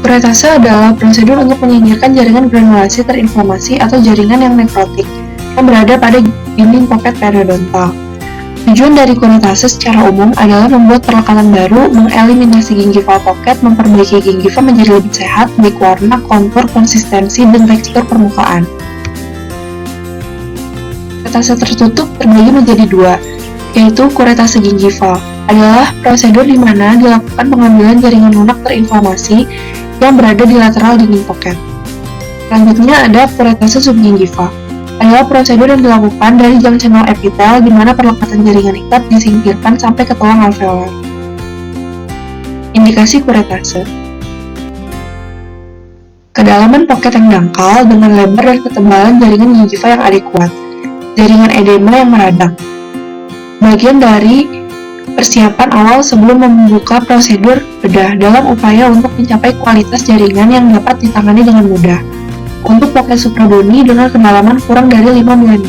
Kuretase adalah prosedur untuk menyingkirkan jaringan granulasi terinflamasi atau jaringan yang nekrotik yang berada pada dinding pocket periodontal. Tujuan dari kuretase secara umum adalah membuat perlekatan baru, mengeliminasi gingival pocket, memperbaiki gingiva menjadi lebih sehat, baik warna, kontur, konsistensi, dan tekstur permukaan. Kuretase tertutup terbagi menjadi dua, yaitu kuretase gingival. Adalah prosedur di mana dilakukan pengambilan jaringan lunak terinflamasi yang berada di lateral dinding pocket. Selanjutnya ada kuretase subgingiva. Adalah prosedur yang dilakukan dari junctional epitel di mana perlekatan jaringan ikat disingkirkan sampai ke tulang alveolar. Indikasi kuretase: kedalaman pocket yang dangkal dengan lebar dan ketebalan jaringan gingiva yang adekuat, jaringan edema yang meradang. Bagian dari persiapan awal sebelum membuka prosedur bedah dalam upaya untuk mencapai kualitas jaringan yang dapat ditangani dengan mudah. Untuk pocket supradoni dengan kedalaman kurang dari 5 mm.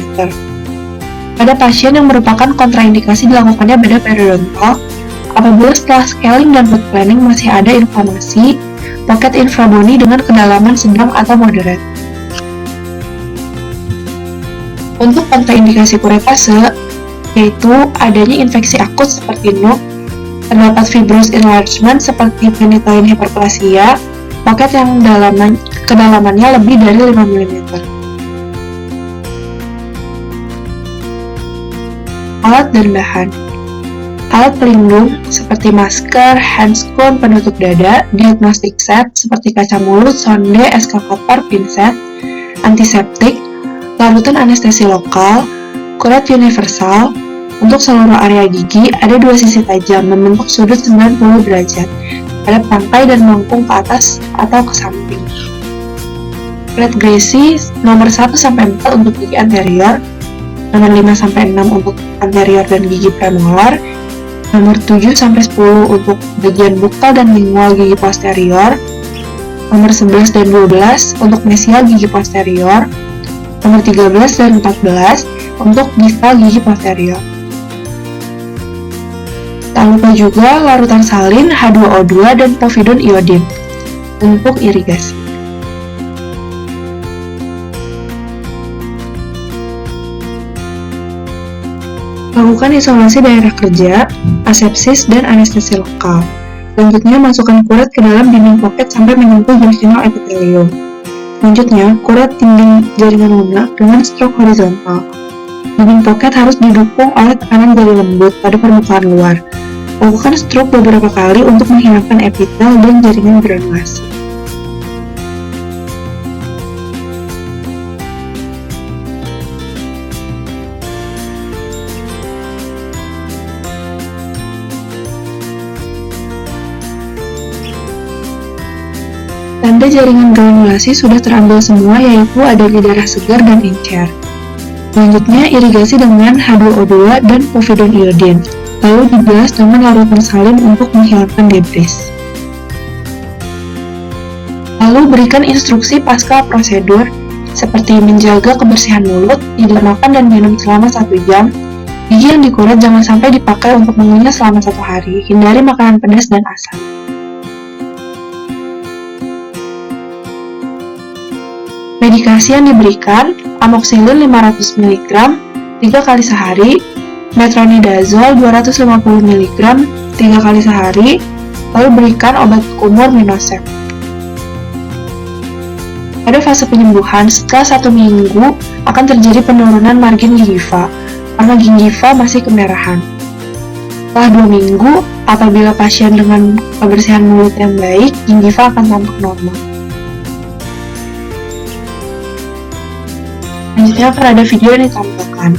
Pada pasien yang merupakan kontraindikasi dilakukannya bedah periodontal, apabila setelah scaling dan root planning masih ada inflamasi, pocket infraboni dengan kedalaman sedang atau moderate. Untuk kontraindikasi kuretase, yaitu adanya infeksi akut seperti NUC, terdapat fibrous enlargement seperti penile hyperplasia, pocket yang kedalamannya lebih dari 5 mm. Alat dan bahan: alat pelindung seperti masker, handscoon, penutup dada, diagnostic set seperti kaca mulut, sonde, eskavator, pinset, antiseptik, larutan anestesi lokal, kuret universal. Untuk seluruh area gigi, ada dua sisi tajam membentuk sudut 90 derajat pada pantai dan melengkung ke atas atau ke samping. Kuret Gracie nomor 1-4 untuk gigi anterior, nomor 5-6 untuk anterior dan gigi premolar, nomor 7-10 untuk bagian bukal dan lingual gigi posterior, nomor 11 dan 12 untuk mesial gigi posterior, nomor 13 dan 14 untuk distal gigi posterior. Tak lupa juga larutan salin, H2O2, dan povidone iodine untuk irigasi. Lakukan isolasi daerah kerja, asepsis, dan anestesi lokal. Selanjutnya, masukkan kuret ke dalam dinding pocket sampai menyentuh junctional epithelium. Selanjutnya, kuret dinding jaringan lunak dengan stroke horizontal. Dinding pocket harus didukung oleh tekanan jari lembut pada permukaan luar. Lakukan stroke beberapa kali untuk menghilangkan epitel dan jaringan granulasi. Tanda jaringan granulasi sudah terambil semua, yaitu adanya darah segar dan encer. Selanjutnya, irigasi dengan H2O2 dan povidone iodine, lalu dibilas dengan larutan salin untuk menghilangkan debris. Lalu berikan instruksi pasca prosedur, seperti menjaga kebersihan mulut, tidak makan dan minum selama 1 jam, gigi yang dikuret jangan sampai dipakai untuk mengunyah selama 1 hari, hindari makanan pedas dan asam. Medikasi yang diberikan, amoxicillin 500 mg 3 kali sehari, metronidazole 250 mg 3 kali sehari, lalu berikan obat kumur Minosep. Pada fase penyembuhan, setelah 1 minggu akan terjadi penurunan margin gingiva karena gingiva masih kemerahan. Setelah 2 minggu, apabila pasien dengan kebersihan mulut yang baik, gingiva akan tampak normal. Selanjutnya akan ada video yang ditampilkan.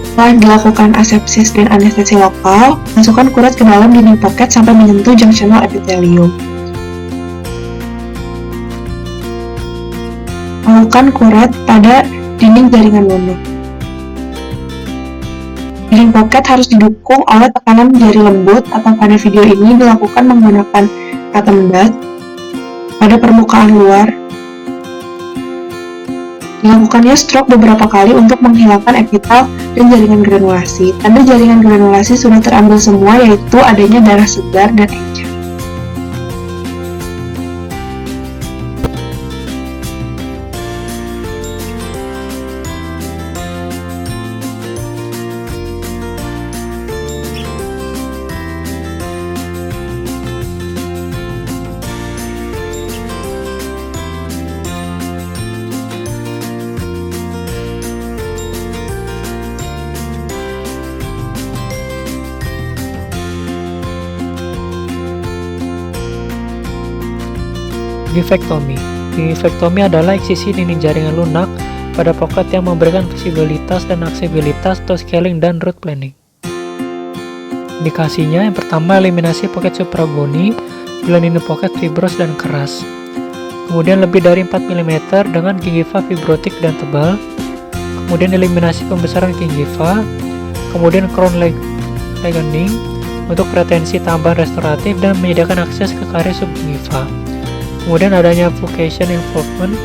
Setelah dilakukan asepsis dan anestesi lokal, masukkan kuret ke dalam dinding pocket sampai menyentuh junctional epithelium. Lakukan kuret pada dinding jaringan lunak. Dinding pocket harus didukung oleh tekanan jari lembut atau pada video ini dilakukan menggunakan cotton bud pada permukaan luar. Dilakukannya stroke beberapa kali untuk menghilangkan epitel dan jaringan granulasi. Tanda jaringan granulasi sudah terambil semua, yaitu adanya darah segar dan encer. Gingivectomy. Gingivectomy adalah eksisi dinding jaringan lunak pada pocket yang memberikan visibilitas dan aksesibilitas untuk scaling dan route planning. Indikasinya yang pertama eliminasi pocket supragoni bila dinding pocket fibros dan keras. Kemudian lebih dari 4 mm dengan gingiva fibrotik dan tebal. Kemudian eliminasi pembesaran gingiva. Kemudian crown lengthening untuk retensi tambahan restoratif dan menyediakan akses ke karies subgingiva. Kemudian adanya flucation involvement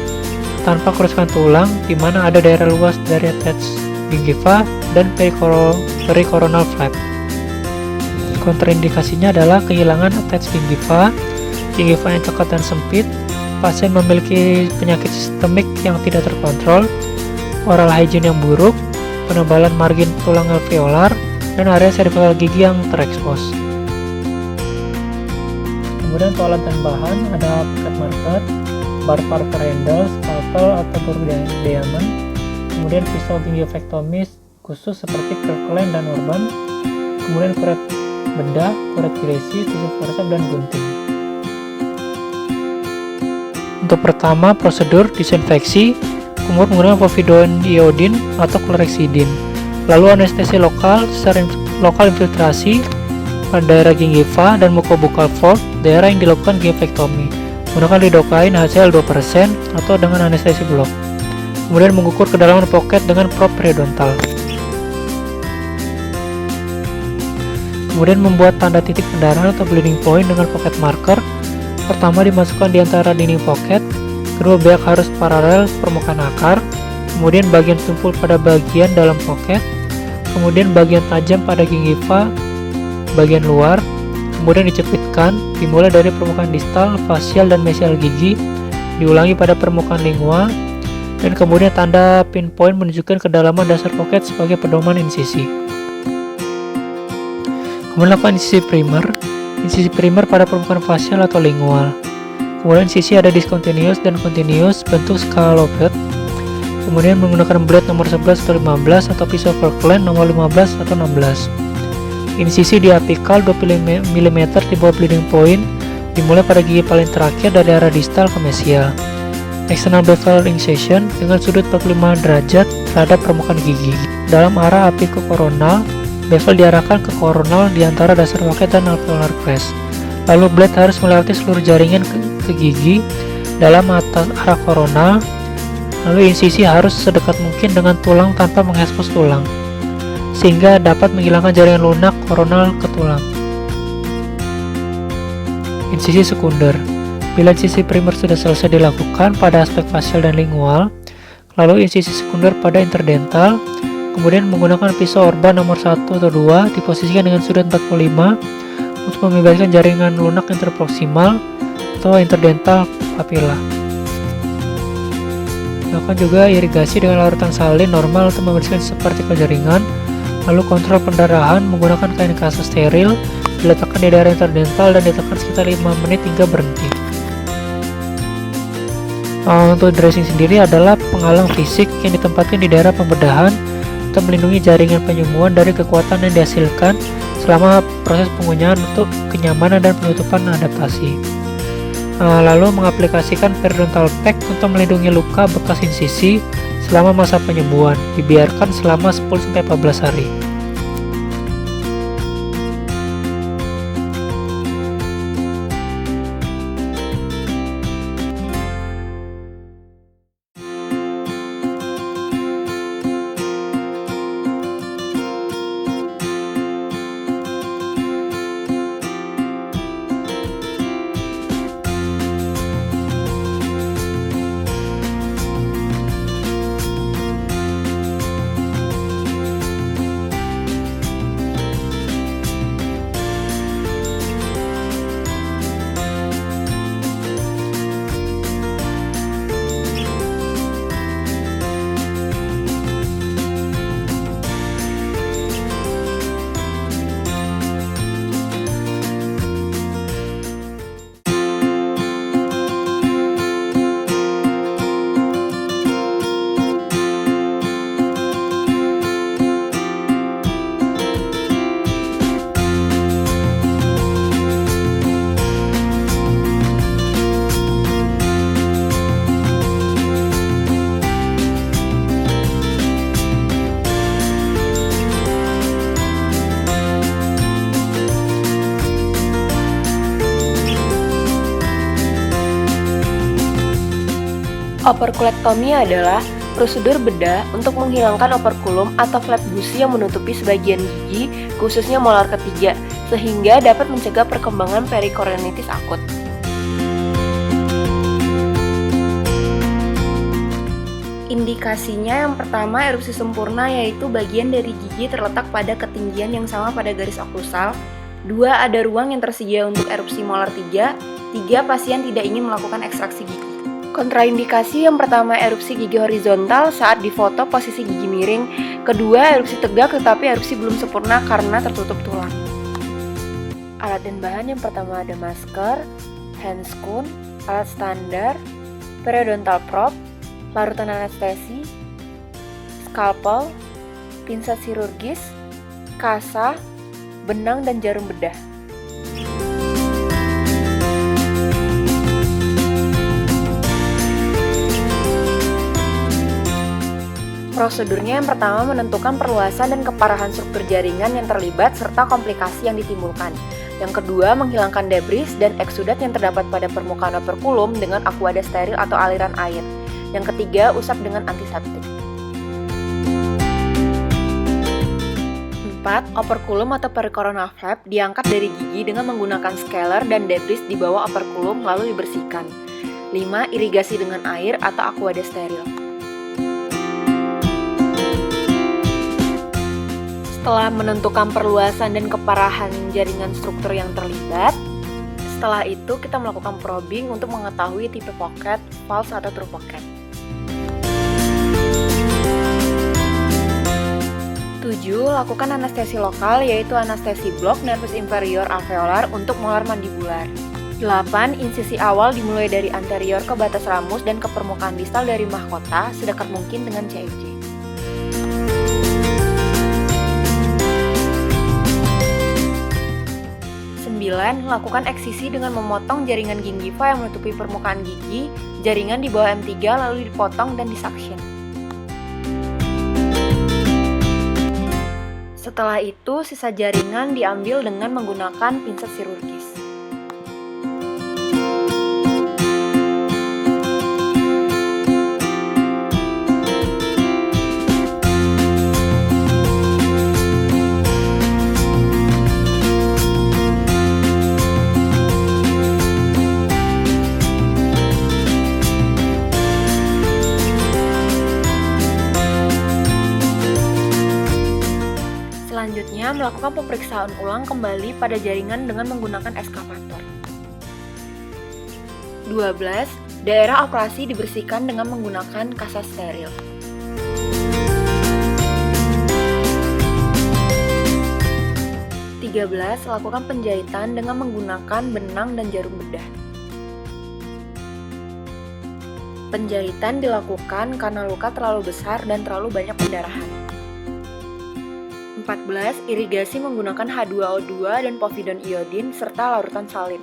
tanpa kerusakan tulang, di mana ada daerah luas dari attached gingiva dan pericoronal flap. Kontraindikasinya adalah kehilangan attached gingiva, gingiva yang cekat dan sempit, pasien memiliki penyakit sistemik yang tidak terkontrol, oral hygiene yang buruk, penebalan margin tulang alveolar, dan area cervical gigi yang terekspos. Kemudian toilet dan bahan ada pocket marker, bar parker handle, scalpel atau diamond, kemudian pisau gingivectomy khusus seperti Kirkland dan Orban, kemudian kuret bedah, kuret gresi, tisu forceps, dan gunting. Untuk pertama, prosedur disinfeksi menggunakan povidone iodine atau chlorhexidine. Lalu anestesi lokal, lokal infiltrasi pada daerah gingiva dan mucobukal fold, daerah yang dilakukan gingivectomy, menggunakan lidocaine HCl 2% atau dengan anestesi blok. Kemudian mengukur kedalaman pocket dengan probe periodontal. Kemudian membuat tanda titik pendarahan atau bleeding point dengan pocket marker. Pertama dimasukkan di antara dinding pocket, kedua beak harus paralel permukaan akar, kemudian bagian tumpul pada bagian dalam pocket, kemudian bagian tajam pada gingiva bagian luar, kemudian dicepitkan, dimulai dari permukaan distal, facial, dan mesial gigi, diulangi pada permukaan lingual, dan kemudian tanda pinpoint menunjukkan kedalaman dasar pocket sebagai pedoman insisi. Kemudian lakukan insisi primer pada permukaan facial atau lingual. Kemudian insisi ada discontinuous dan continuous bentuk skala lobet. Kemudian menggunakan blade nomor 11 atau 15 atau pisau Kirkland nomor 15 atau 16. Insisi di apikal 20 mm di bawah bleeding point, dimulai pada gigi paling terakhir dari arah distal ke mesial. External bevel incision dengan sudut 45 derajat terhadap permukaan gigi. Dalam arah apikokoronal, bevel diarahkan ke koronal di antara dasar pocket dan alveolar crest. Lalu blade harus melewati seluruh jaringan ke gigi dalam atas arah koronal. Lalu insisi harus sedekat mungkin dengan tulang tanpa mengekspos tulang, sehingga dapat menghilangkan jaringan lunak koronal ke tulang. Insisi sekunder. Bila insisi primer sudah selesai dilakukan pada aspek facial dan lingual, lalu insisi sekunder pada interdental, kemudian menggunakan pisau Orban nomor 1 atau 2 diposisikan dengan sudut 45 untuk membebaskan jaringan lunak interproksimal atau interdental papilla. Lakukan juga irigasi dengan larutan salin normal untuk membersihkan separtikel jaringan. Lalu kontrol pendarahan menggunakan kain kasa steril, diletakkan di daerah interdental dan ditekan sekitar 5 menit hingga berhenti. Untuk dressing sendiri adalah penghalang fisik yang ditempatkan di daerah pembedahan untuk melindungi jaringan penyembuhan dari kekuatan yang dihasilkan selama proses pengunyahan untuk kenyamanan dan penutupan adaptasi. Lalu mengaplikasikan periodontal pack untuk melindungi luka bekas insisi selama masa penyembuhan, dibiarkan selama 10-14 hari. Operkulektomi adalah prosedur bedah untuk menghilangkan operkulum atau flap gusi yang menutupi sebagian gigi, khususnya molar ketiga, sehingga dapat mencegah perkembangan perikoronitis akut. Indikasinya yang pertama erupsi sempurna, yaitu bagian dari gigi terletak pada ketinggian yang sama pada garis oklusal. 2. Ada ruang yang tersedia untuk erupsi molar 3. 3. Pasien tidak ingin melakukan ekstraksi gigi. Kontraindikasi yang pertama erupsi gigi horizontal saat difoto posisi gigi miring. Kedua, erupsi tegak tetapi erupsi belum sempurna karena tertutup tulang. Alat dan bahan yang pertama ada masker, handscoon, alat standar, periodontal probe, larutan anestesi, skalpel, pinset chirurgis, kasa, benang dan jarum bedah. Prosedurnya yang pertama menentukan perluasan dan keparahan struktur jaringan yang terlibat serta komplikasi yang ditimbulkan. Yang kedua, menghilangkan debris dan eksudat yang terdapat pada permukaan operkulum dengan aquada steril atau aliran air. Yang ketiga, usap dengan antiseptik. 4. Operkulum atau pericoronal flap diangkat dari gigi dengan menggunakan scaler dan debris di bawah operkulum lalu dibersihkan. 5. Irigasi dengan air atau aquada steril. Setelah menentukan perluasan dan keparahan jaringan struktur yang terlibat, setelah itu kita melakukan probing untuk mengetahui tipe pocket, false atau true pocket. 7. Lakukan anestesi lokal, yaitu anestesi blok nervus inferior alveolar untuk molar mandibular. 8. Insisi awal dimulai dari anterior ke batas ramus dan ke permukaan distal dari mahkota sedekat mungkin dengan CFC. 9. Lakukan eksisi dengan memotong jaringan gingiva yang menutupi permukaan gigi, jaringan di bawah M3 lalu dipotong dan disuction. Setelah itu, sisa jaringan diambil dengan menggunakan pinset chirurgis. Selanjutnya, melakukan pemeriksaan ulang kembali pada jaringan dengan menggunakan eskavator. 12. Daerah operasi dibersihkan dengan menggunakan kasa steril. 13. Lakukan penjahitan dengan menggunakan benang dan jarum bedah. Penjahitan dilakukan karena luka terlalu besar dan terlalu banyak pendarahan. 14. Irigasi menggunakan H2O2 dan povidone iodin serta larutan salin.